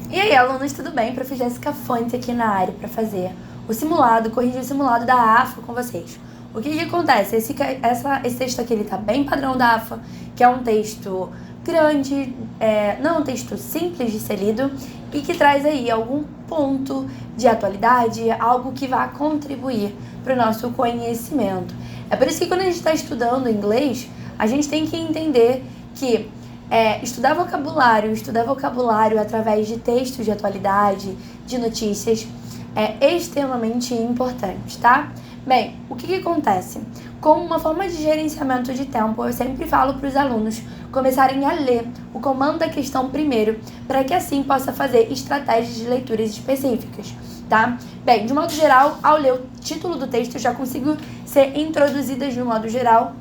E aí, alunos, tudo bem? Prof. Jéssica Fonte aqui na área para fazer o simulado, corrigir o simulado da AFA com vocês. O que acontece? Esse texto aqui, ele tá bem padrão da AFA, que é um texto grande, não é um texto simples de ser lido e que traz aí algum ponto de atualidade, algo que vai contribuir para o nosso conhecimento. É por isso que quando a gente está estudando inglês, a gente tem que entender que estudar vocabulário através de textos de atualidade, de notícias, é extremamente importante, tá? Bem, o que acontece? Como uma forma de gerenciamento de tempo, eu sempre falo para os alunos começarem a ler o comando da questão primeiro, para que assim possa fazer estratégias de leituras específicas, tá? Bem, de modo geral, ao ler o título do texto, eu já consigo ser introduzida de um modo geral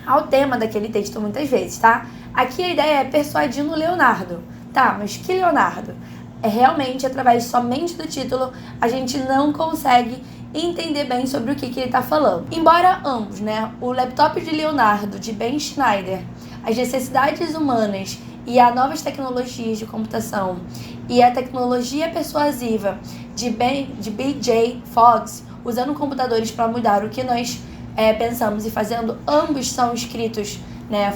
ao tema daquele texto muitas vezes, tá? Aqui a ideia é persuadindo o Leonardo, tá? Mas que Leonardo? Realmente, através somente do título, a gente não consegue entender bem sobre o que ele está falando. Embora ambos, né, o laptop de Leonardo, de Ben Schneider, as necessidades humanas e as novas tecnologias de computação e a tecnologia persuasiva de B.J. Fogg, usando computadores para mudar o que nós pensamos e fazendo, ambos são escritos,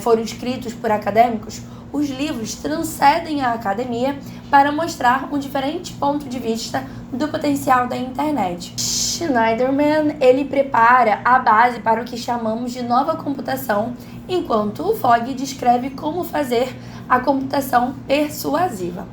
foram escritos por acadêmicos. Os livros transcendem a academia para mostrar um diferente ponto de vista do potencial da internet. Schneiderman, ele prepara a base para o que chamamos de nova computação, enquanto o Fogg descreve como fazer a computação persuasiva.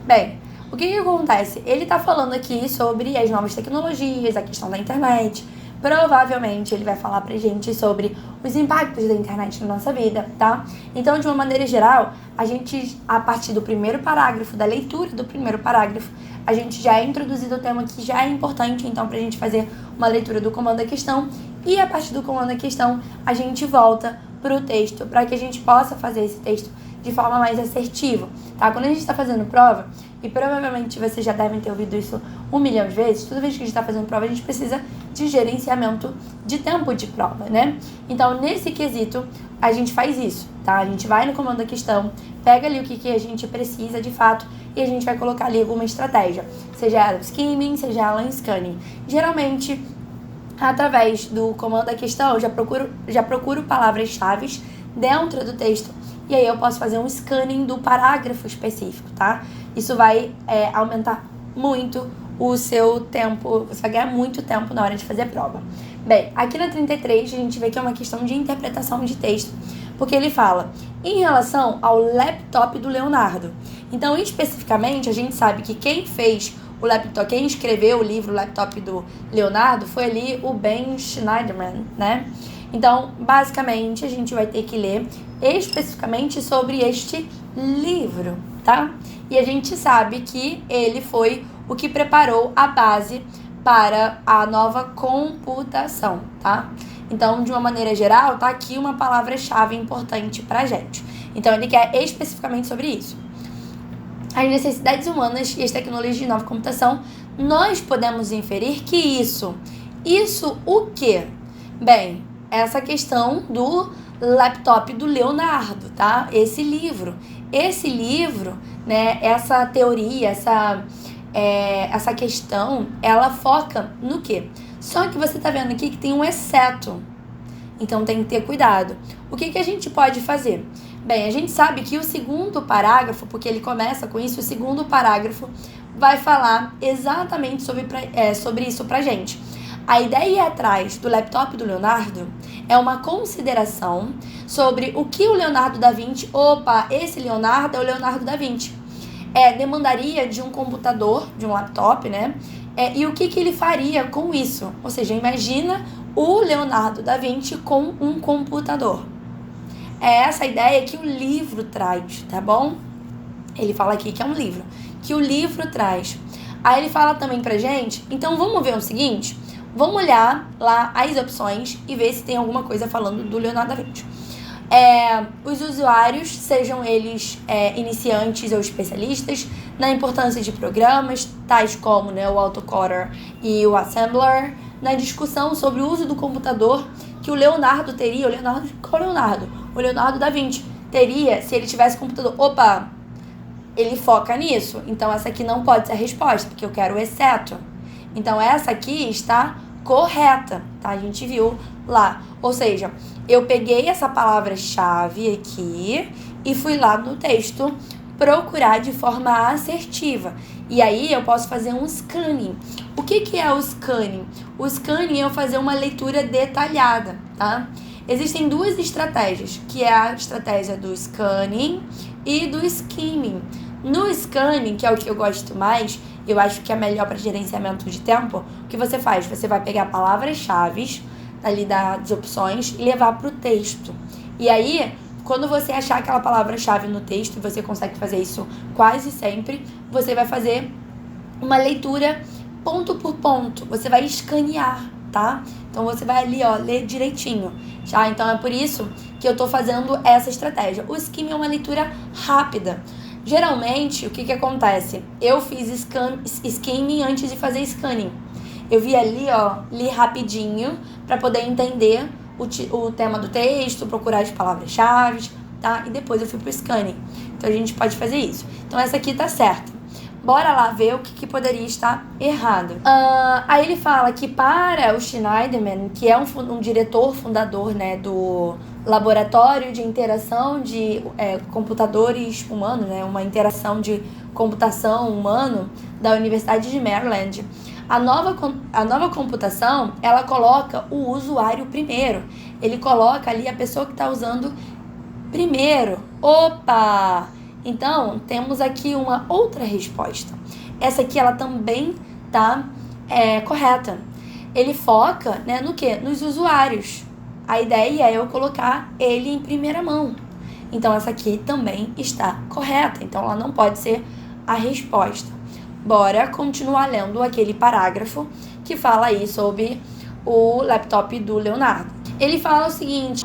Bem, o que acontece? Ele está falando aqui sobre as novas tecnologias, a questão da internet. Provavelmente ele vai falar pra gente sobre os impactos da internet na nossa vida, tá? Então, de uma maneira geral, a gente, a partir do primeiro parágrafo, da leitura do primeiro parágrafo, a gente já é introduzido o tema que já é importante, então, pra gente fazer uma leitura do comando da questão, e a partir do comando da questão, a gente volta pro texto, para que a gente possa fazer esse texto de forma mais assertiva, tá? Quando a gente está fazendo prova, e provavelmente vocês já devem ter ouvido isso 1 milhão de vezes, toda vez que a gente está fazendo prova, a gente precisa de gerenciamento de tempo de prova, né? Então, nesse quesito, a gente faz isso, tá? A gente vai no comando da questão, pega ali o que a gente precisa de fato e a gente vai colocar ali alguma estratégia, seja ela skimming, seja ela scanning. Geralmente, através do comando da questão, eu já procuro palavras-chave dentro do texto e aí eu posso fazer um scanning do parágrafo específico, tá? Isso vai aumentar muito o seu tempo, você vai ganhar muito tempo na hora de fazer a prova. Bem, aqui na 33 a gente vê que é uma questão de interpretação de texto, porque ele fala em relação ao laptop do Leonardo. Então, especificamente, a gente sabe que quem fez o laptop, quem escreveu o livro O Laptop do Leonardo foi ali o Ben Schneiderman, né? Então, basicamente, a gente vai ter que ler especificamente sobre este livro, tá? E a gente sabe que ele foi o que preparou a base para a nova computação, tá? Então, de uma maneira geral, tá aqui uma palavra-chave importante pra gente. Então, ele quer especificamente sobre isso. As necessidades humanas e as tecnologias de nova computação, nós podemos inferir que isso o quê? Bem, essa questão do laptop do Leonardo, tá? Esse livro, né, essa teoria, essa questão, ela foca no quê? Só que você tá vendo aqui que tem um exceto, então tem que ter cuidado. O que a gente pode fazer? Bem, a gente sabe que o segundo parágrafo, porque ele começa com isso, o segundo parágrafo vai falar exatamente sobre isso pra gente. A ideia atrás do laptop do Leonardo é uma consideração sobre o que o Leonardo da Vinci, esse Leonardo é o Leonardo da Vinci, demandaria de um computador, de um laptop, né? E o que ele faria com isso? Ou seja, imagina o Leonardo da Vinci com um computador. É essa ideia que o livro traz, tá bom? Ele fala aqui que é um livro, que o livro traz. Aí ele fala também pra gente, então vamos ver o seguinte, vamos olhar lá as opções e ver se tem alguma coisa falando do Leonardo da Vinci. Os usuários, sejam eles iniciantes ou especialistas, na importância de programas, tais como, né, o autocoder e o assembler, na discussão sobre o uso do computador que o Leonardo teria, o Leonardo da Vinci teria se ele tivesse computador. ele foca nisso. Então, essa aqui não pode ser a resposta, porque eu quero o exceto. Então, essa aqui está correta, tá? A gente viu lá. Ou seja, eu peguei essa palavra-chave aqui e fui lá no texto procurar de forma assertiva. E aí eu posso fazer um scanning. O que é o scanning? O scanning é eu fazer uma leitura detalhada, tá? Existem duas estratégias, que é a estratégia do scanning e do skimming. No scanning, que é o que eu gosto mais, eu acho que é melhor para gerenciamento de tempo, o que você faz? Você vai pegar palavras-chave ali das opções e levar para o texto. E aí, quando você achar aquela palavra-chave no texto, e você consegue fazer isso quase sempre, você vai fazer uma leitura ponto por ponto. Você vai escanear, tá? Então, você vai ali, ó, ler direitinho. Já? Então, é por isso que eu tô fazendo essa estratégia. O skimming é uma leitura rápida. Geralmente, o que acontece? Eu fiz skimming antes de fazer scanning. Eu vi ali, ó, li rapidinho para poder entender o tema do texto, procurar as palavras-chave, tá? E depois eu fui pro scanning. Então, a gente pode fazer isso. Então, essa aqui tá certa. Bora lá ver o que poderia estar errado. Aí ele fala que para o Schneiderman, que é um diretor fundador, né, do Laboratório de Interação de Computadores Humanos, né, uma interação de computação humano da Universidade de Maryland, a nova computação, ela coloca o usuário primeiro. Ele coloca ali a pessoa que está usando primeiro. Opa! Então, temos aqui uma outra resposta. Essa aqui, ela também tá correta. Ele foca, né, no quê? Nos usuários. A ideia é eu colocar ele em primeira mão. Então, essa aqui também está correta. Então, ela não pode ser a resposta. Bora continuar lendo aquele parágrafo que fala aí sobre o laptop do Leonardo. Ele fala o seguinte: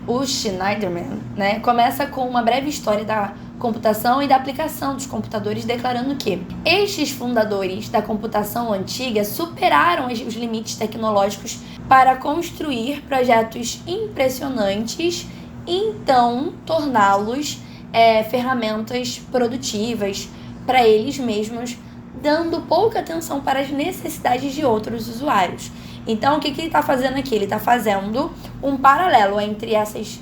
o Schneiderman, né, começa com uma breve história da computação e da aplicação dos computadores, declarando que estes fundadores da computação antiga superaram os limites tecnológicos para construir projetos impressionantes e então torná-los ferramentas produtivas para eles mesmos, dando pouca atenção para as necessidades de outros usuários. Então, o que ele está fazendo aqui? Ele está fazendo um paralelo entre essas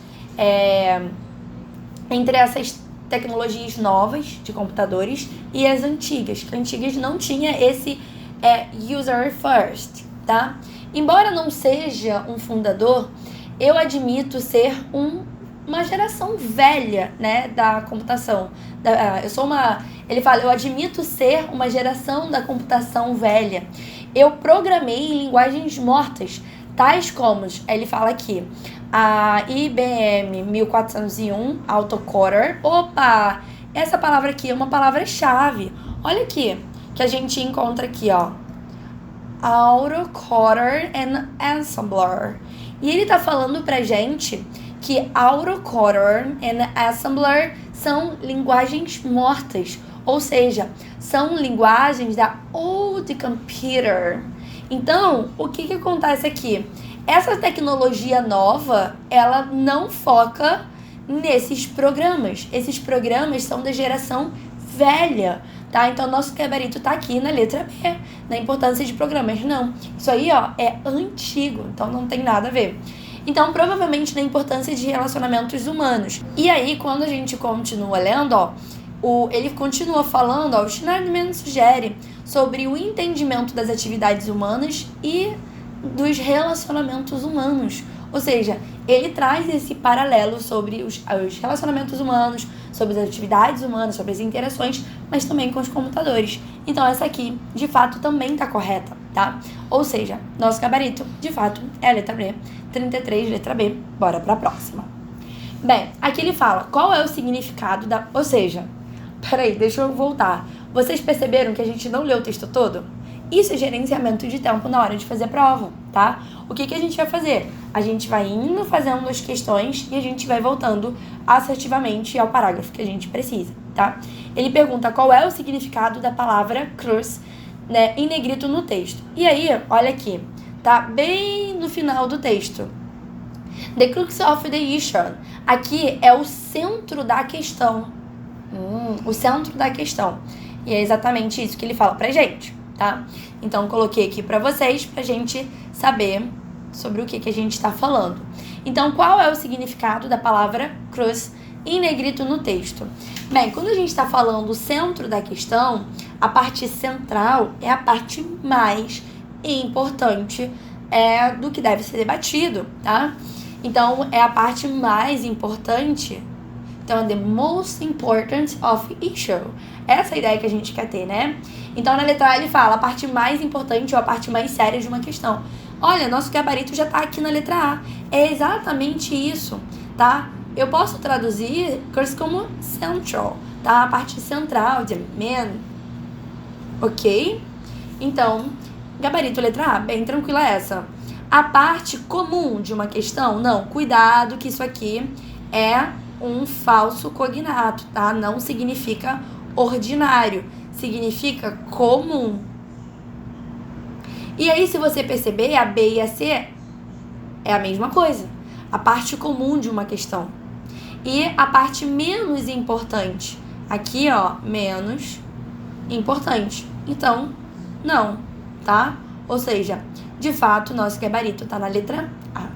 tecnologias novas de computadores e as antigas. Que antigas não tinha esse user first, tá? Embora não seja um fundador, eu admito ser uma geração velha, né, da computação. Ele fala, eu admito ser uma geração da computação velha. Eu programei em linguagens mortas, tais como, ele fala aqui, a IBM 1401 Autocoder. Opa! Essa palavra aqui é uma palavra-chave. Olha aqui, que a gente encontra aqui, ó. Autocoder and Assembler. E ele tá falando pra gente que Autocoder and Assembler são linguagens mortas. Ou seja, são linguagens da old computer. Então, o que acontece aqui? Essa tecnologia nova, ela não foca nesses programas. Esses programas são da geração velha, tá? Então, nosso gabarito tá aqui na letra B, na importância de programas. Não, isso aí, ó, é antigo, então não tem nada a ver. Então, provavelmente na importância de relacionamentos humanos. E aí, quando a gente continua lendo, ó, ele continua falando, ó, o Schneiderman sugere sobre o entendimento das atividades humanas e dos relacionamentos humanos. Ou seja, ele traz esse paralelo sobre os relacionamentos humanos, sobre as atividades humanas, sobre as interações, mas também com os computadores. Então, essa aqui, de fato, também está correta, tá? Ou seja, nosso gabarito, de fato, é a letra B, 33, letra B. Bora para a próxima. Bem, aqui ele fala qual é o significado da... Ou seja, peraí, deixa eu voltar. Vocês perceberam que a gente não leu o texto todo? Isso é gerenciamento de tempo na hora de fazer a prova, tá? O que a gente vai fazer? A gente vai indo fazendo as questões e a gente vai voltando assertivamente ao parágrafo que a gente precisa, tá? Ele pergunta qual é o significado da palavra cruz, né, em negrito no texto. E aí, olha aqui, tá bem no final do texto. The crux of the issue. Aqui é o centro da questão. O centro da questão. E é exatamente isso que ele fala pra gente, tá? Então, coloquei aqui pra vocês, pra gente saber sobre o que a gente está falando. Então, qual é o significado da palavra cruz em negrito no texto? Bem, quando a gente está falando o centro da questão, a parte central é a parte mais importante do que deve ser debatido, tá? Então, é a parte mais importante. Então, the most important of issue. Essa é a ideia que a gente quer ter, né? Então, na letra A ele fala a parte mais importante ou a parte mais séria de uma questão. Olha, nosso gabarito já tá aqui na letra A. É exatamente isso, tá? Eu posso traduzir curse como central, tá? A parte central de man. Ok? Então, gabarito letra A, bem tranquila essa. A parte comum de uma questão, não, cuidado que isso aqui é um falso cognato, tá? Não significa ordinário, significa comum. E aí, se você perceber, a B e a C é a mesma coisa. A parte comum de uma questão. E a parte menos importante. Aqui, ó, menos importante. Então, não, tá? Ou seja, de fato, nosso gabarito tá na letra A.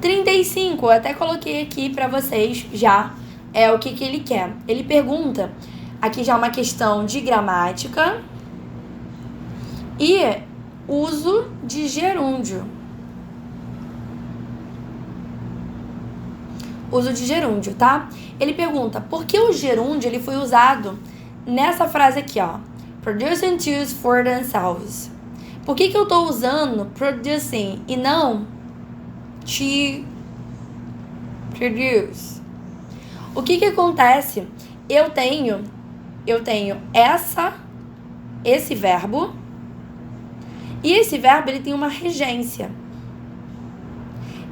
35, eu até coloquei aqui pra vocês já o que ele quer. Ele pergunta, aqui já é uma questão de gramática e uso de gerúndio. Uso de gerúndio, tá? Ele pergunta, por que o gerúndio ele foi usado nessa frase aqui, ó? Producing tools for themselves. Por que eu tô usando producing e não to produce? O que acontece? Eu tenho esse verbo e esse verbo ele tem uma regência.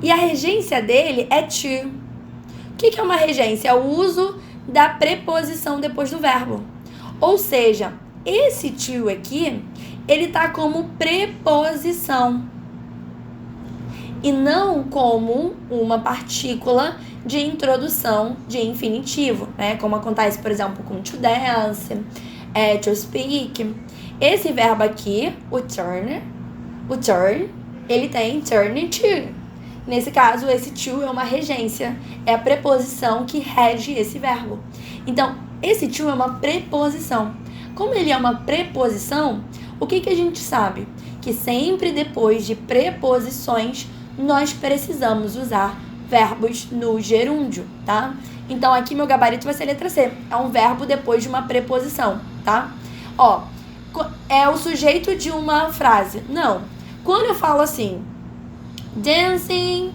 E a regência dele é to. O que é uma regência? É o uso da preposição depois do verbo. Ou seja, esse to aqui, ele tá como preposição e não como uma partícula de introdução de infinitivo, né? Como acontece, por exemplo, com to dance, to speak. Esse verbo aqui, o turn, ele tem turn to. Nesse caso, esse to é uma regência, é a preposição que rege esse verbo. Então, esse to é uma preposição. Como ele é uma preposição, o que a gente sabe? Que sempre depois de preposições, nós precisamos usar verbos no gerúndio, tá? Então, aqui meu gabarito vai ser letra C. É um verbo depois de uma preposição, tá? Ó, é o sujeito de uma frase. Não. Quando eu falo assim, dancing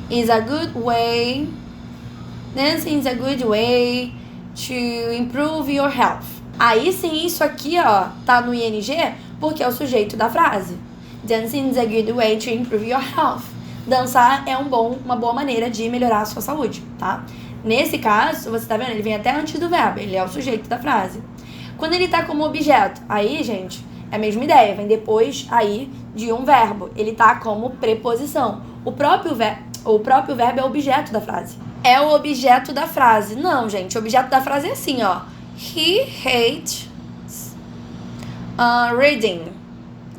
is a good way to improve your health. Aí sim, isso aqui, ó, tá no ing porque é o sujeito da frase. Dancing is a good way to improve your health. Dançar é uma boa maneira de melhorar a sua saúde, tá? Nesse caso, você tá vendo? Ele vem até antes do verbo, ele é o sujeito da frase. Quando ele tá como objeto, aí, gente, é a mesma ideia, vem depois aí de um verbo. Ele tá como preposição. O próprio verbo é o objeto da frase. É o objeto da frase. Não, gente, o objeto da frase é assim, ó. He hates reading.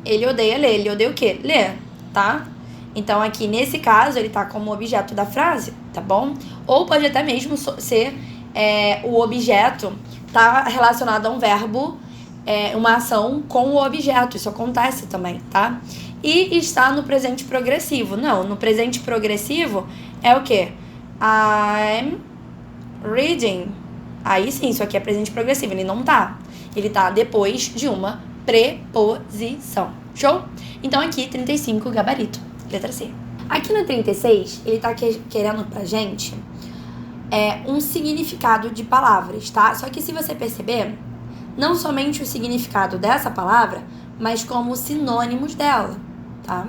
Ele odeia ler. Ele odeia o quê? Ler, tá? Então, aqui, nesse caso, ele tá como objeto da frase, tá bom? Ou pode até mesmo ser o objeto tá relacionado a um verbo, uma ação com o objeto. Isso acontece também, tá? E está no presente progressivo. Não, no presente progressivo é o quê? I'm reading. Aí sim, isso aqui é presente progressivo. Ele não tá. Ele tá depois de uma preposição. Show? Então aqui, 35, gabarito. Letra C. Aqui no 36, ele tá querendo pra gente um significado de palavras, tá? Só que se você perceber, não somente o significado dessa palavra, mas como sinônimos dela, tá?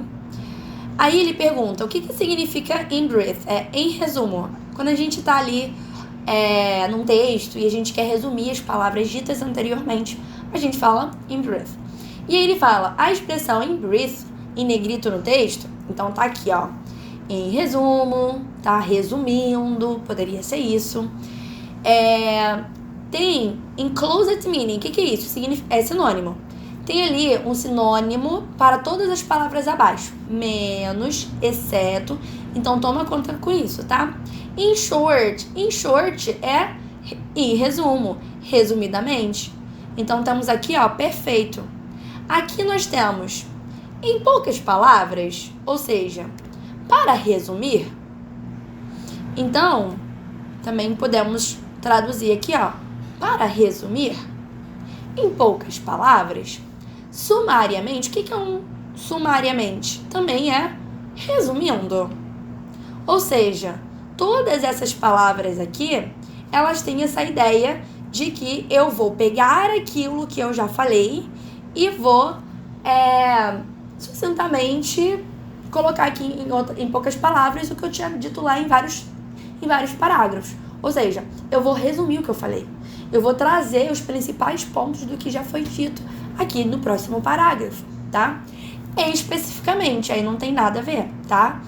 Aí ele pergunta, o que significa in brief? Em resumo, quando a gente tá ali num texto e a gente quer resumir as palavras ditas anteriormente, a gente fala in brief. E aí ele fala, a expressão in brief, em negrito no texto, então tá aqui, ó, em resumo, tá? Resumindo, poderia ser isso. Tem enclosed meaning. O que é isso? É sinônimo. Tem ali um sinônimo para todas as palavras abaixo. Menos, exceto. Então, toma conta com isso, tá? In short. In short é em resumo. Resumidamente. Então, temos aqui, ó, perfeito. Aqui nós temos em poucas palavras, ou seja, para resumir. Então, também podemos traduzir aqui, ó, para resumir, em poucas palavras, sumariamente. O que é um sumariamente? Também é resumindo. Ou seja, todas essas palavras aqui, elas têm essa ideia de que eu vou pegar aquilo que eu já falei e vou sucintamente colocar aqui em poucas palavras o que eu tinha dito lá em vários parágrafos. Ou seja, eu vou resumir o que eu falei. Eu vou trazer os principais pontos do que já foi dito aqui no próximo parágrafo, tá? Especificamente, aí não tem nada a ver, tá?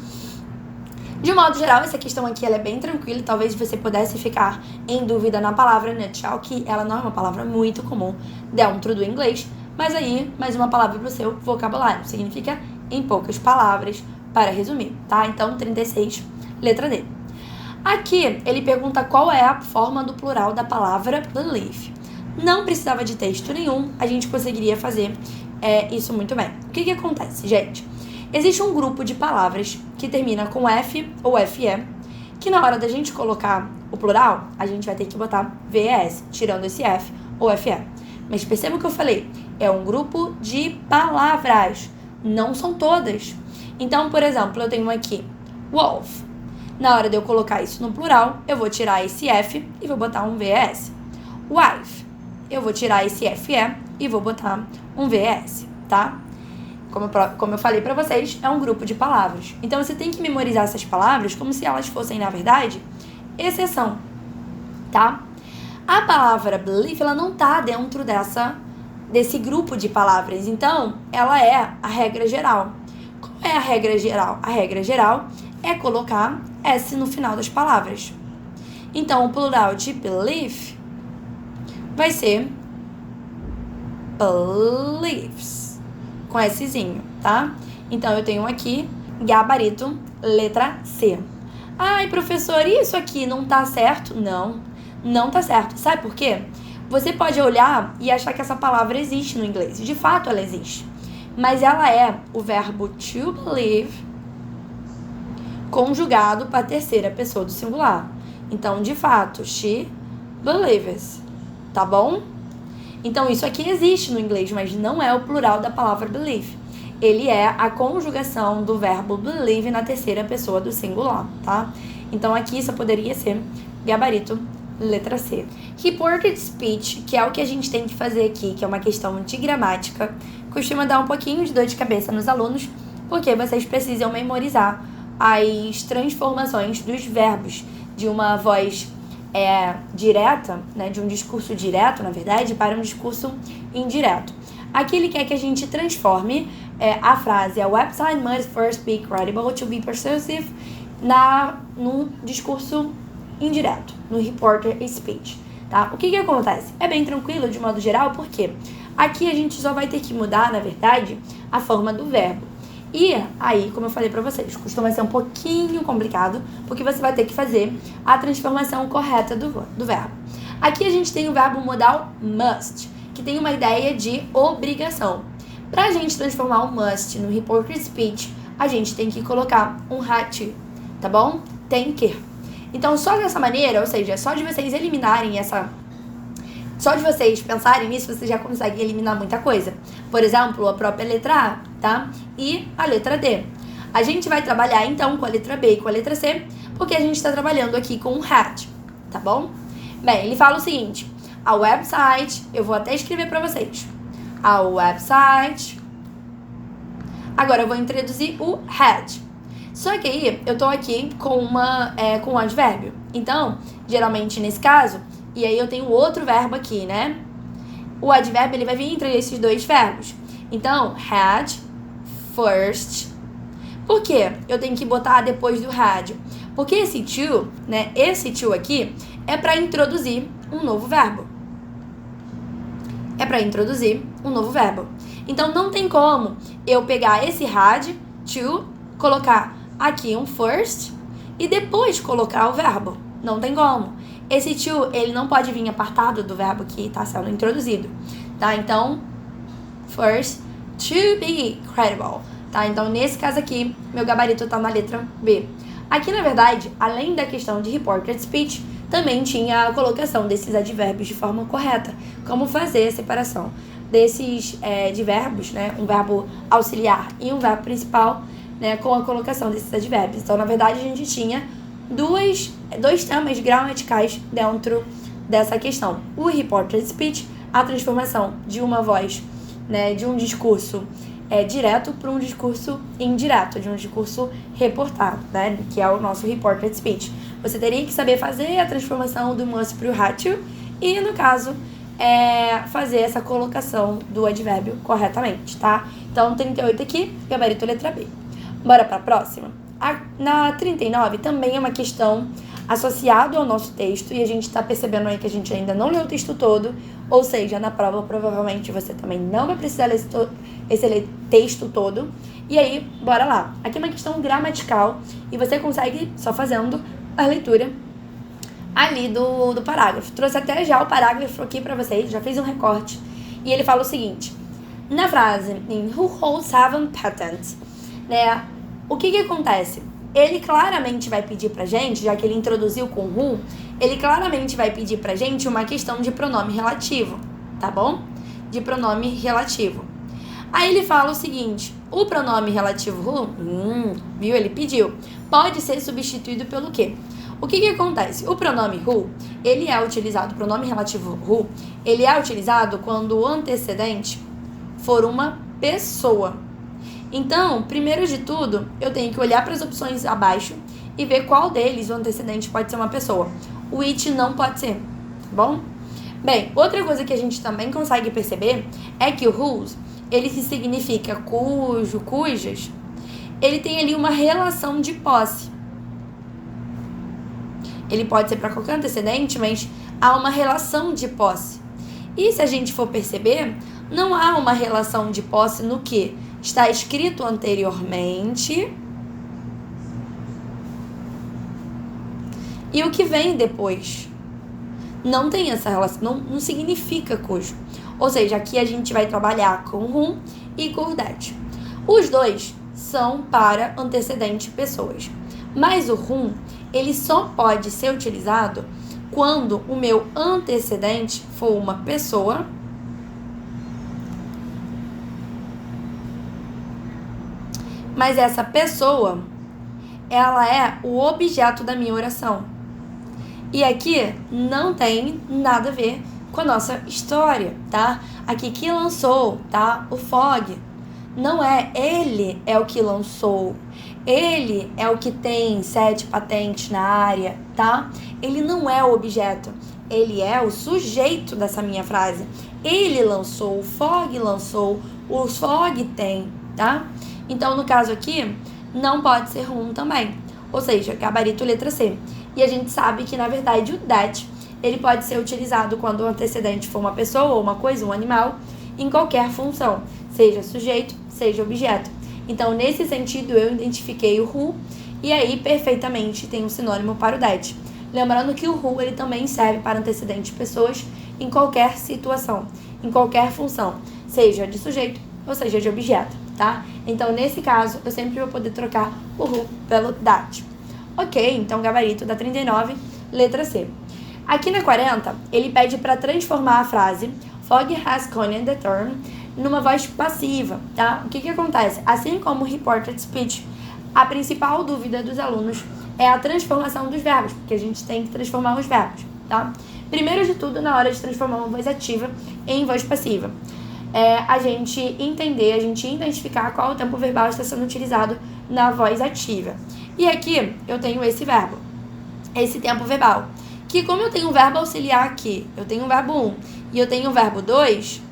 De modo geral, essa questão aqui ela é bem tranquila. Talvez você pudesse ficar em dúvida na palavra nutshell, que ela não é uma palavra muito comum dentro do inglês, mas aí, mais uma palavra para o seu vocabulário. Significa em poucas palavras, para resumir, tá? Então, 36, letra D. Aqui, ele pergunta qual é a forma do plural da palavra believe. Não precisava de texto nenhum, a gente conseguiria fazer isso muito bem. O que acontece, gente? Existe um grupo de palavras que termina com F ou FE, que na hora da gente colocar o plural, a gente vai ter que botar VES, tirando esse F ou FE. Mas perceba o que eu falei, é um grupo de palavras, não são todas. Então, por exemplo, eu tenho aqui wolf. Na hora de eu colocar isso no plural, eu vou tirar esse F e vou botar um VES. Wife, eu vou tirar esse FE e vou botar um VES, tá? Como eu falei pra vocês, é um grupo de palavras. Então, você tem que memorizar essas palavras como se elas fossem, na verdade, exceção, tá? A palavra believe, ela não tá dentro desse grupo de palavras. Então, ela é a regra geral. Qual é a regra geral? A regra geral é colocar S no final das palavras. Então, o plural de believe vai ser believes, com Szinho, tá? Então, eu tenho aqui gabarito, letra C. Ai, professor, isso aqui não tá certo? Não tá certo. Sabe por quê? Você pode olhar e achar que essa palavra existe no inglês. De fato, ela existe. Mas ela é o verbo to believe conjugado para a terceira pessoa do singular. Então, de fato, she believes. Tá bom? Então, isso aqui existe no inglês, mas não é o plural da palavra believe. Ele é a conjugação do verbo believe na terceira pessoa do singular, tá? Então, aqui só poderia ser gabarito, letra C. Reported speech, que é o que a gente tem que fazer aqui, que é uma questão de gramática, costuma dar um pouquinho de dor de cabeça nos alunos, porque vocês precisam memorizar as transformações dos verbos de uma voz direta, né, de um discurso direto, na verdade, para um discurso indireto. Aqui ele quer que a gente transforme a frase "A website must first be credible to be persuasive" no discurso indireto, no reporter speech, tá? O que acontece? É bem tranquilo de modo geral, porque aqui a gente só vai ter que mudar, na verdade, a forma do verbo. E aí, como eu falei pra vocês, costuma ser um pouquinho complicado, porque você vai ter que fazer a transformação correta do verbo. Aqui a gente tem o verbo modal must, que tem uma ideia de obrigação. Pra gente transformar o must no reported speech, a gente tem que colocar um had to, tá bom? Tem que. Então, só dessa maneira, ou seja, só de vocês eliminarem só de vocês pensarem nisso, vocês já conseguem eliminar muita coisa. Por exemplo, a própria letra A, tá? E a letra D. A gente vai trabalhar, então, com a letra B e com a letra C, porque a gente está trabalhando aqui com o had, tá bom? Bem, ele fala o seguinte, a website, eu vou até escrever para vocês. A website. Agora eu vou introduzir o had. Só que aí, eu tô aqui com um advérbio. Então, geralmente nesse caso, e aí eu tenho outro verbo aqui, né? O advérbio, ele vai vir entre esses dois verbos. Então, had, first. Por quê? Eu tenho que botar depois do had. Porque esse to, né? Esse to aqui é para introduzir um novo verbo. Então, não tem como eu pegar esse had, to, colocar aqui um first e depois colocar o verbo. Não tem como. Esse to, ele não pode vir apartado do verbo que está sendo introduzido, tá? Então, first, to be credible, tá? Então, nesse caso aqui, meu gabarito tá na letra B. Aqui, na verdade, além da questão de reported speech, também tinha a colocação desses advérbios de forma correta. Como fazer a separação desses advérbios, né? Um verbo auxiliar e um verbo principal, né? Com a colocação desses advérbios. Então, na verdade, a gente tinha dois temas gramaticais dentro dessa questão. O reported speech, a transformação de uma voz, né? De um discurso direto para um discurso indireto, de um discurso reportado, né? Que é o nosso reported speech. Você teria que saber fazer a transformação do must para o had to e, no caso, fazer essa colocação do advérbio corretamente, tá? Então, 38 aqui, gabarito letra B. Bora para a próxima? Na 39 também é uma questão associada ao nosso texto e a gente está percebendo aí que a gente ainda não leu o texto todo, ou seja, na prova provavelmente você também não vai precisar ler esse texto todo. E aí, bora lá. Aqui é uma questão gramatical e você consegue só fazendo a leitura ali do parágrafo. Trouxe até já o parágrafo aqui pra vocês, já fiz um recorte. E ele fala o seguinte, na frase, in who holds 7 patents, né, o que acontece? Ele claramente vai pedir pra gente, já que ele introduziu com who, ele claramente vai pedir pra gente uma questão de pronome relativo, tá bom? De pronome relativo. Aí ele fala o seguinte, o pronome relativo who, viu? Ele pediu, pode ser substituído pelo quê? O que acontece? O pronome who, ele é utilizado, o pronome relativo who, ele é utilizado quando o antecedente for uma pessoa. Então, primeiro de tudo, eu tenho que olhar para as opções abaixo e ver qual deles, o antecedente, pode ser uma pessoa. O it não pode ser, tá bom? Bem, outra coisa que a gente também consegue perceber é que o whose, ele se significa cujo, cujas, ele tem ali uma relação de posse. Ele pode ser para qualquer antecedente, mas há uma relação de posse. E se a gente for perceber, não há uma relação de posse no que está escrito anteriormente e o que vem depois. Não tem essa relação, não significa cujo. Ou seja, aqui a gente vai trabalhar com whom e com that. Os dois são para antecedente pessoas. Mas o whom, ele só pode ser utilizado quando o meu antecedente for uma pessoa mas essa pessoa, ela é o objeto da minha oração. E aqui não tem nada a ver com a nossa história, tá? Aqui que lançou, tá? O Fog. Não é ele é o que lançou. Ele é o que tem 7 patentes na área, tá? Ele não é o objeto. Ele é o sujeito dessa minha frase. Ele lançou, o Fog lançou, o Fog tem, tá? Então, no caso aqui, não pode ser whom também. Ou seja, gabarito letra C. E a gente sabe que, na verdade, o that, ele pode ser utilizado quando o antecedente for uma pessoa ou uma coisa, um animal, em qualquer função. Seja sujeito, seja objeto. Então, nesse sentido, eu identifiquei o who e aí, perfeitamente, tem um sinônimo para o that. Lembrando que o who, ele também serve para antecedente de pessoas em qualquer situação, em qualquer função. Seja de sujeito ou seja de objeto. Tá? Então, nesse caso, eu sempre vou poder trocar o who pelo that. Ok, então gabarito da 39, letra C. Aqui na 40, ele pede para transformar a frase Fog has coined the term numa voz passiva, tá? O que acontece? Assim como o reported speech, a principal dúvida dos alunos é a transformação dos verbos, porque a gente tem que transformar os verbos, tá? Primeiro de tudo, na hora de transformar uma voz ativa em voz passiva. A gente entender, a gente identificar qual o tempo verbal está sendo utilizado na voz ativa. E aqui eu tenho esse verbo, esse tempo verbal, que como eu tenho um verbo auxiliar aqui, eu tenho um verbo 1 e eu tenho um verbo 2,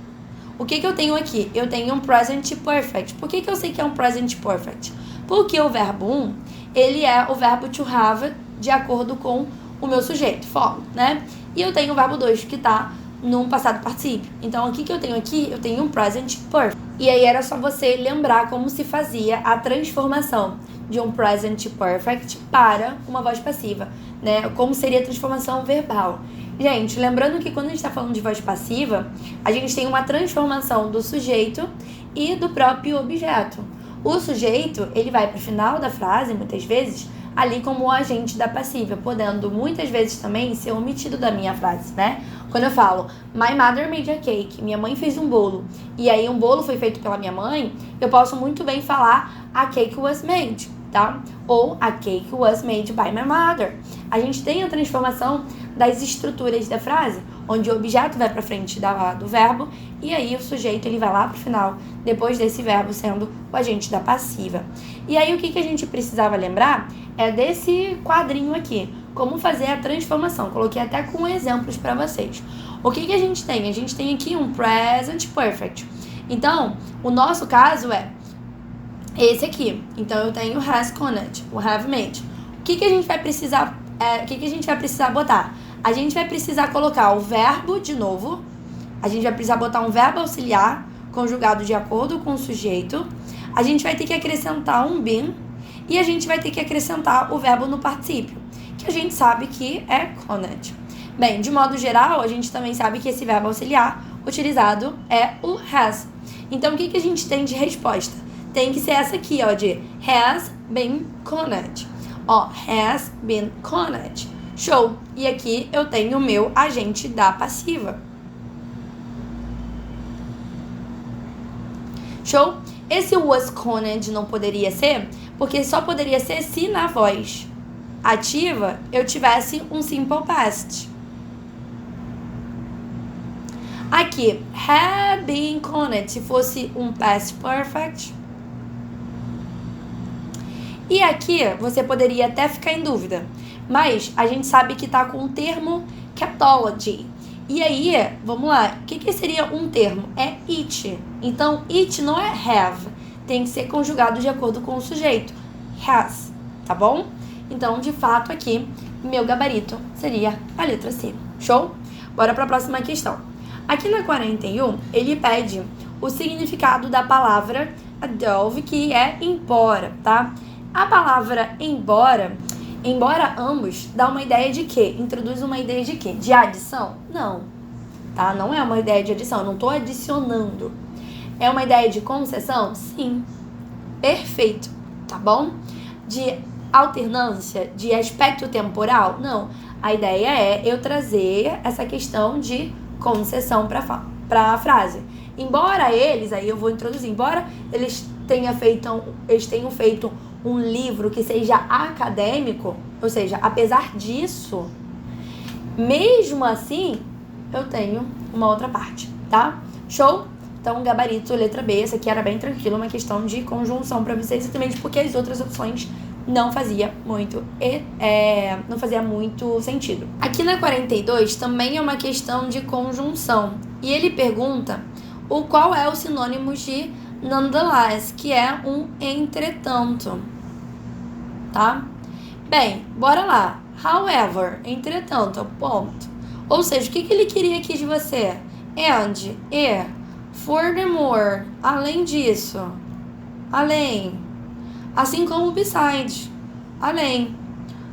o que eu tenho aqui? Eu tenho um present perfect. Por que eu sei que é um present perfect? Porque o verbo 1, ele é o verbo to have de acordo com o meu sujeito, follow, né? E eu tenho o verbo 2 que tá num passado particípio. Então, o que eu tenho aqui? Eu tenho um present perfect. E aí era só você lembrar como se fazia a transformação de um present perfect para uma voz passiva, né? Como seria a transformação verbal. Gente, lembrando que quando a gente está falando de voz passiva, a gente tem uma transformação do sujeito e do próprio objeto. O sujeito, ele vai para o final da frase, muitas vezes, ali como o agente da passiva, podendo muitas vezes também ser omitido da minha frase, né? Quando eu falo, my mother made a cake, minha mãe fez um bolo, e aí um bolo foi feito pela minha mãe, eu posso muito bem falar, a cake was made, tá? Ou a cake was made by my mother. A gente tem a transformação das estruturas da frase, onde o objeto vai para frente do verbo, e aí o sujeito ele vai lá para o final, depois desse verbo sendo o agente da passiva. E aí o que a gente precisava lembrar é desse quadrinho aqui, como fazer a transformação. Coloquei até com exemplos para vocês. O que a gente tem? A gente tem aqui um present perfect. Então, o nosso caso é esse aqui. Então, eu tenho has conned, o have made. O que a gente vai precisar botar? A gente vai precisar colocar o verbo de novo. A gente vai precisar botar um verbo auxiliar conjugado de acordo com o sujeito. A gente vai ter que acrescentar um been. E a gente vai ter que acrescentar o verbo no particípio, que a gente sabe que é conned. Bem, de modo geral, a gente também sabe que esse verbo auxiliar utilizado é o has. Então, o que a gente tem de resposta? Tem que ser essa aqui, ó, de has been conned. Ó, has been conned. Show! E aqui eu tenho o meu agente da passiva. Show? Esse was conned não poderia ser, porque só poderia ser se na voz ativa eu tivesse um simple past. Aqui, had been conned, se fosse um past perfect. E aqui você poderia até ficar em dúvida, mas a gente sabe que tá com o termo capology. E aí, vamos lá, o que seria um termo? É it. Então, it não é have, tem que ser conjugado de acordo com o sujeito. Has, tá bom? Então, de fato, aqui, meu gabarito seria a letra C. Show? Bora para a próxima questão. Aqui na 41, ele pede o significado da palavra adove, que é embora, tá? A palavra embora ambos, dá uma ideia de quê? Introduz uma ideia de quê? De adição? Não, tá? Não é uma ideia de adição, eu não tô adicionando. É uma ideia de concessão? Sim. Perfeito, tá bom? De alternância, de aspecto temporal? Não. A ideia é eu trazer essa questão de concessão para a frase. Embora eles, aí eu vou introduzir, embora eles tenham feito um livro que seja acadêmico, ou seja, apesar disso, mesmo assim, eu tenho uma outra parte, tá? Show? Então, gabarito, letra B, essa aqui era bem tranquila, uma questão de conjunção para vocês, exatamente porque as outras opções não fazia muito sentido. Aqui na 42 também é uma questão de conjunção, e ele pergunta qual é o sinônimo de nonetheless, que é um entretanto, tá? Bem, bora lá. However, entretanto, ponto. Ou seja, o que ele queria aqui de você? And, e, furthermore, além disso, além, assim como besides, além.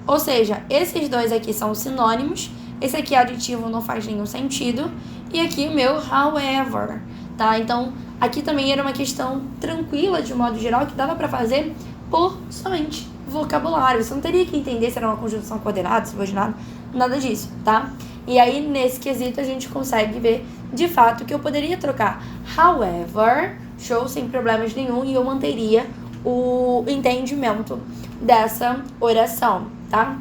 Ou seja, esses dois aqui são sinônimos, esse aqui aditivo não faz nenhum sentido, e aqui o meu however, tá? Então, aqui também era uma questão tranquila, de modo geral, que dava pra fazer por somente vocabulário. Você não teria que entender se era uma conjunção coordenada, subordinada, nada disso, tá? E aí, nesse quesito, a gente consegue ver, de fato, que eu poderia trocar however, show, sem problemas nenhum, e eu manteria o entendimento dessa oração, tá?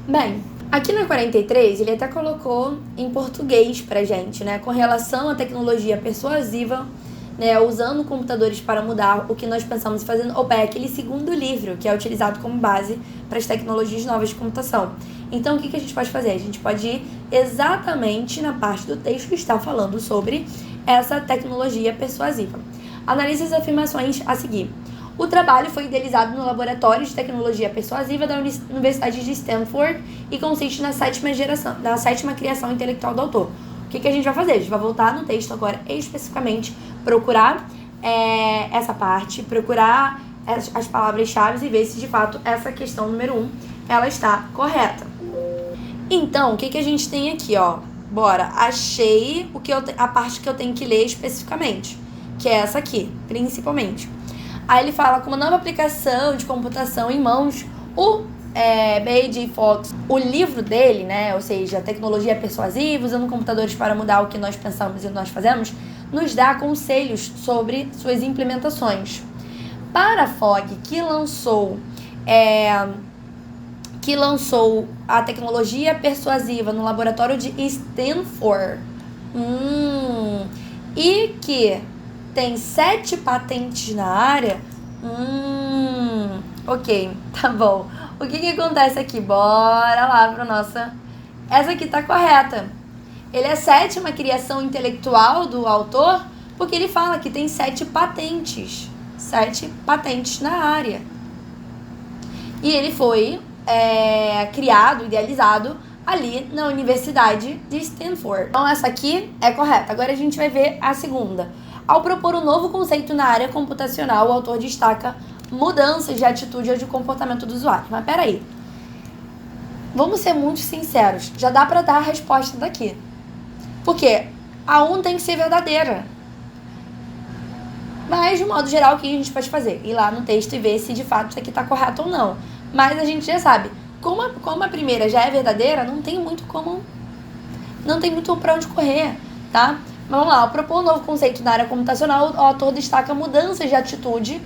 Bem, aqui na 43, ele até colocou em português pra gente, né? Com relação à tecnologia persuasiva, né, usando computadores para mudar o que nós pensamos em fazer. Opa, é aquele segundo livro que é utilizado como base para as tecnologias novas de computação. Então, o que a gente pode fazer? A gente pode ir exatamente na parte do texto que está falando sobre essa tecnologia persuasiva. Analise as afirmações a seguir. O trabalho foi idealizado no Laboratório de Tecnologia Persuasiva da Universidade de Stanford e consiste na sétima criação intelectual do autor. O que a gente vai fazer? A gente vai voltar no texto agora especificamente, procurar essa parte, procurar as palavras-chave e ver se de fato essa questão número 1 ela está correta. Então, o que a gente tem aqui, ó? Bora, achei a parte que eu tenho que ler especificamente, que é essa aqui, principalmente. Aí ele fala com uma nova aplicação de computação em mãos, o B.J. Fox, o livro dele, né, ou seja, Tecnologia Persuasiva, usando computadores para mudar o que nós pensamos e nós fazemos, nos dá conselhos sobre suas implementações. Para Fogg, que lançou a tecnologia persuasiva no laboratório de Stanford e que tem 7 patentes na área, ok, tá bom. O que acontece aqui? Bora lá para nossa... Essa aqui tá correta. Ele é a 7ª criação intelectual do autor porque ele fala que tem 7 patentes. 7 patentes na área. E ele foi criado, idealizado ali na Universidade de Stanford. Então essa aqui é correta. Agora a gente vai ver a segunda. Ao propor um novo conceito na área computacional, o autor destaca mudanças de atitude ou de comportamento do usuário. Mas peraí, vamos ser muito sinceros, já dá pra dar a resposta daqui. Porque a 1 tem que ser verdadeira. Mas, de modo geral, o que a gente pode fazer? Ir lá no texto e ver se de fato isso aqui tá correto ou não. Mas a gente já sabe, como a primeira já é verdadeira, não tem muito pra onde correr, tá? Mas vamos lá, ao propor um novo conceito na área computacional, o autor destaca mudanças de atitude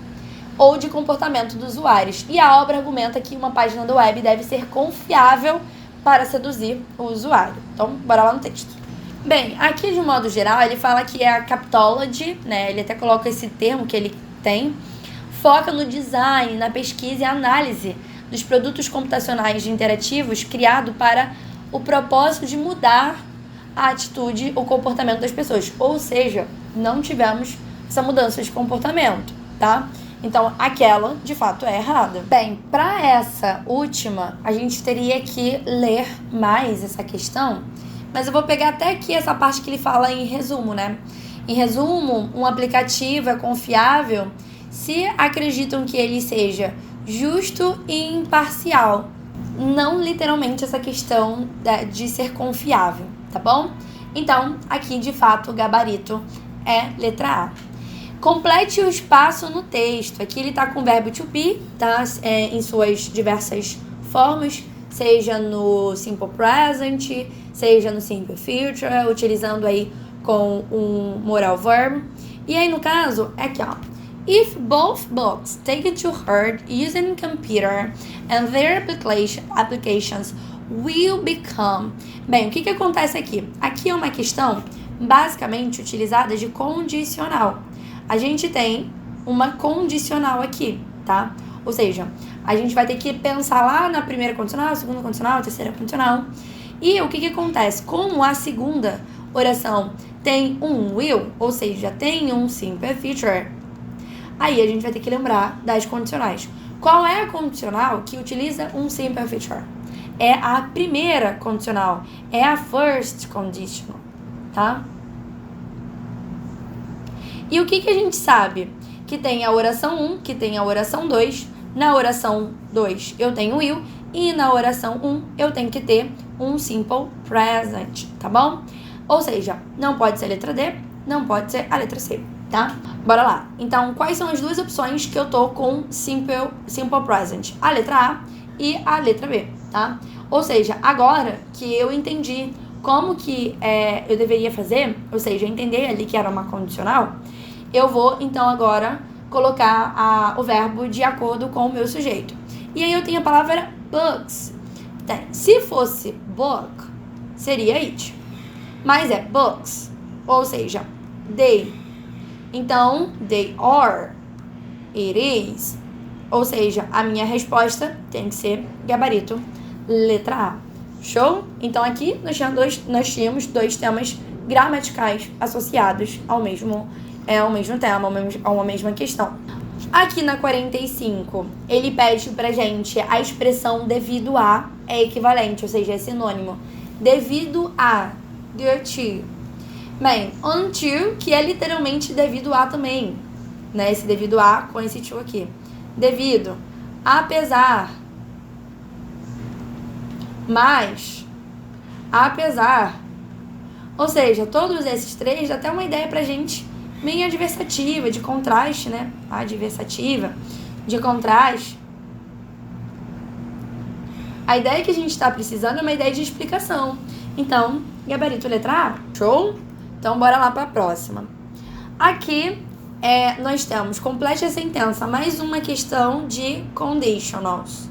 ou de comportamento dos usuários. E a obra argumenta que uma página do web deve ser confiável para seduzir o usuário. Então, bora lá no texto. Bem, aqui de modo geral, ele fala que é a captology, né? Ele até coloca esse termo que ele tem, foca no design, na pesquisa e análise dos produtos computacionais interativos criado para o propósito de mudar a atitude ou comportamento das pessoas. Ou seja, não tivemos essa mudança de comportamento, tá? Então, aquela, de fato, é errada. Bem, para essa última, a gente teria que ler mais essa questão, mas eu vou pegar até aqui essa parte que ele fala em resumo, né? Em resumo, um aplicativo é confiável se acreditam que ele seja justo e imparcial. Não literalmente essa questão de ser confiável, tá bom? Então, aqui, de fato, o gabarito é letra A. Complete o espaço no texto. Aqui ele tá com o verbo to be, tá? Em suas diversas formas, seja no simple present, seja no simple future, utilizando aí com um moral verb. E aí, no caso, é aqui, ó. If both books taken to heart using computer and their applications will become... Bem, o que acontece aqui? Aqui é uma questão basicamente utilizada de condicional. A gente tem uma condicional aqui, tá? Ou seja, a gente vai ter que pensar lá na primeira condicional, segunda condicional, terceira condicional. E o que acontece? Como a segunda oração tem um will, ou seja, tem um simple future, aí a gente vai ter que lembrar das condicionais. Qual é a condicional que utiliza um simple future? É a primeira condicional, é a first conditional, tá? E o que a gente sabe? Que tem a oração 1, que tem a oração 2. Na oração 2 eu tenho will e na oração 1 eu tenho que ter um simple present, tá bom? Ou seja, não pode ser a letra D, não pode ser a letra C, tá? Bora lá. Então, quais são as duas opções que eu tô com simple present? A letra A e a letra B, tá? Ou seja, agora que eu entendi como que eu deveria fazer, ou seja, entender ali que era uma condicional, eu vou, então, agora colocar o verbo de acordo com o meu sujeito. E aí eu tenho a palavra books. Se fosse book, seria it. Mas é books, ou seja, they. Então, they are, it is. Ou seja, a minha resposta tem que ser gabarito letra A. Show? Então aqui nós tínhamos dois temas gramaticais associados ao mesmo tema, a uma mesma questão. Aqui na 45, ele pede pra gente a expressão devido a é equivalente, ou seja, é sinônimo. Devido a, due to. Bem, unto, que é literalmente devido a também, né? Esse devido a com esse to aqui. Devido, apesar, mas, apesar. Ou seja, todos esses três dá até uma ideia pra gente meio adversativa, de contraste, né? Adversativa, de contraste. A ideia que a gente está precisando é uma ideia de explicação. Então, gabarito letra A, show? Então, bora lá para a próxima. Aqui, nós temos complete a sentença, mais uma questão de conditionals.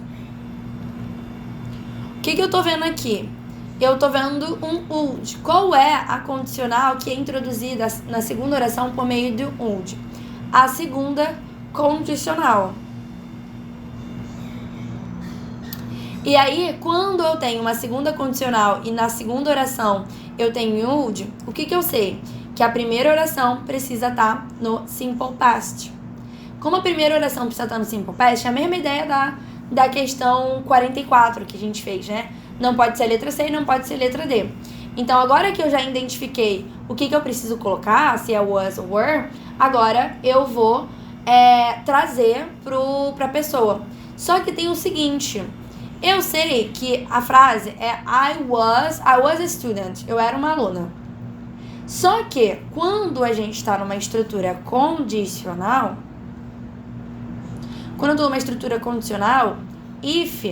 O que eu tô vendo aqui? Eu tô vendo um would. Qual é a condicional que é introduzida na segunda oração por meio do would? A segunda condicional. E aí, quando eu tenho uma segunda condicional e na segunda oração eu tenho would, o que eu sei? Que a primeira oração precisa estar no simple past. Como a primeira oração precisa estar no simple past, é a mesma ideia da questão 44 que a gente fez, né? Não pode ser a letra C e não pode ser a letra D. Então, agora que eu já identifiquei o que eu preciso colocar, se é was ou were, agora eu vou trazer pra pessoa. Só que tem o seguinte, eu sei que a frase é I was a student, eu era uma aluna. Só que, quando a gente está numa estrutura condicional, if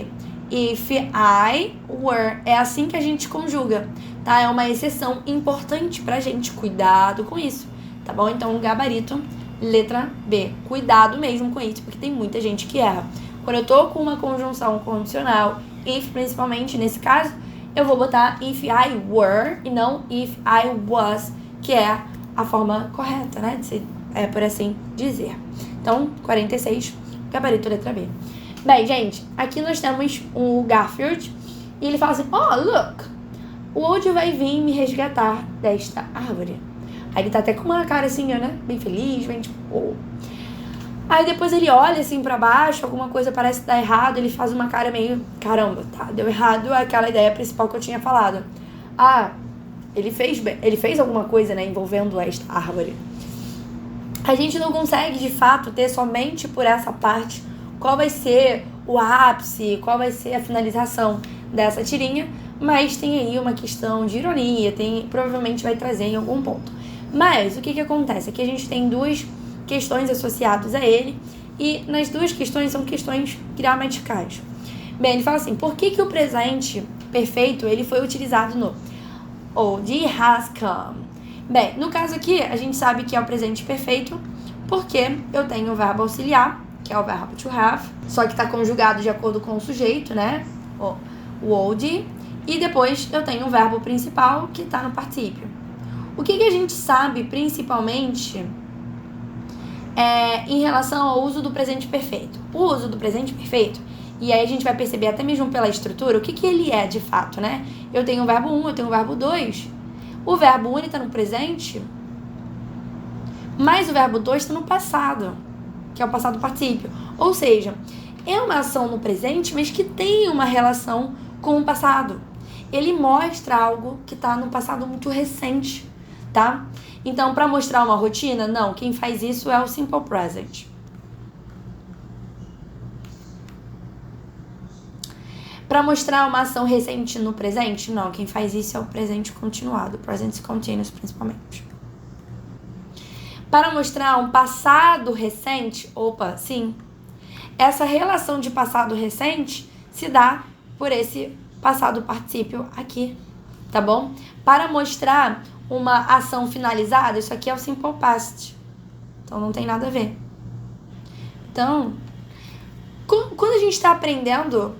I were, é assim que a gente conjuga, tá? É uma exceção importante pra gente, cuidado com isso, tá bom? Então, gabarito, letra B, cuidado mesmo com isso, porque tem muita gente que erra. Quando eu tô com uma conjunção condicional, if, principalmente nesse caso, eu vou botar if I were e não if I was, que é a forma correta, né? Por assim dizer. Então, 46, gabarito, letra B. Bem, gente, aqui nós temos o Garfield e ele fala assim, look, o Woody vai vir me resgatar desta árvore. Aí ele tá até com uma cara assim, né, bem feliz, bem tipo... Aí depois ele olha assim pra baixo, alguma coisa parece dar errado, ele faz uma cara meio, caramba, tá, deu errado aquela ideia principal que eu tinha falado. Ele fez alguma coisa, né, envolvendo esta árvore. A gente não consegue, de fato, ter somente por essa parte qual vai ser o ápice, qual vai ser a finalização dessa tirinha, mas tem aí uma questão de ironia, provavelmente vai trazer em algum ponto. Mas o que acontece? Aqui a gente tem duas questões associadas a ele, e nas duas questões são questões gramaticais. Bem, ele fala assim, por que o presente perfeito ele foi utilizado no Woody has come? Bem, no caso aqui, a gente sabe que é o presente perfeito, porque eu tenho o verbo auxiliar, que é o verbo to have, só que está conjugado de acordo com o sujeito, né? O would. E depois eu tenho o verbo principal, que está no particípio. O que a gente sabe, principalmente, em relação ao uso do presente perfeito? O uso do presente perfeito, e aí a gente vai perceber até mesmo pela estrutura, o que ele é de fato, né? Eu tenho o verbo 1, eu tenho o verbo 2. O verbo 1 está no presente, mas o verbo 2 está no passado, que é o passado particípio. Ou seja, é uma ação no presente, mas que tem uma relação com o passado. Ele mostra algo que está no passado muito recente, tá? Então, para mostrar uma rotina, não. Quem faz isso é o simple present. Para mostrar uma ação recente no presente, não. Quem faz isso é o presente continuado, present continuous principalmente. Para mostrar um passado recente, sim, essa relação de passado recente se dá por esse passado particípio aqui, tá bom? Para mostrar uma ação finalizada, isso aqui é o simple past, então não tem nada a ver. Então, quando a gente está aprendendo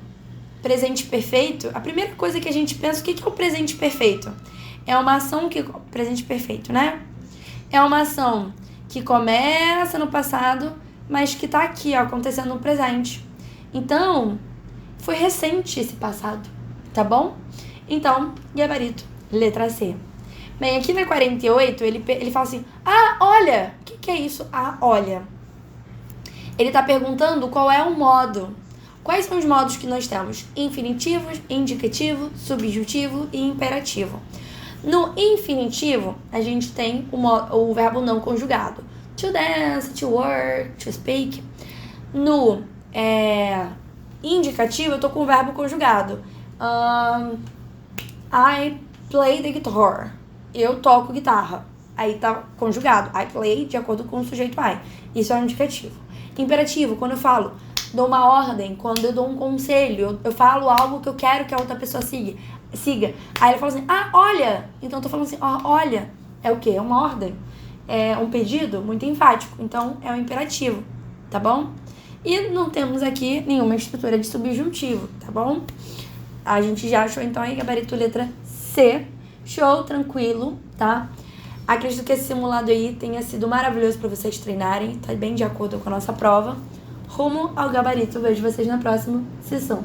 presente perfeito, a primeira coisa que a gente pensa, o que é o presente perfeito? É uma ação presente perfeito, né? É uma ação que começa no passado, mas que tá aqui, ó, acontecendo no presente. Então, foi recente esse passado, tá bom? Então, gabarito, letra C. Bem, aqui na 48, ele fala assim, olha, o que é isso? Olha. Ele tá perguntando qual é o modo. Quais são os modos que nós temos? Infinitivo, indicativo, subjuntivo e imperativo. No infinitivo, a gente tem o verbo não conjugado. To dance, to work, to speak. No indicativo, eu tô com o verbo conjugado. I play the guitar. Eu toco guitarra. Aí tá conjugado. I play de acordo com o sujeito I. Isso é um indicativo. Imperativo, quando eu falo, dou uma ordem, quando eu dou um conselho, eu falo algo que eu quero que a outra pessoa siga. Aí ele fala assim, olha. Então eu tô falando assim, olha. É o quê? É uma ordem. É um pedido muito enfático. Então é um imperativo, tá bom? E não temos aqui nenhuma estrutura de subjuntivo, tá bom? A gente já achou então aí gabarito letra C. Show, tranquilo, tá? Acredito que esse simulado aí tenha sido maravilhoso para vocês treinarem. Tá bem de acordo com a nossa prova. Rumo ao gabarito. Vejo vocês na próxima sessão.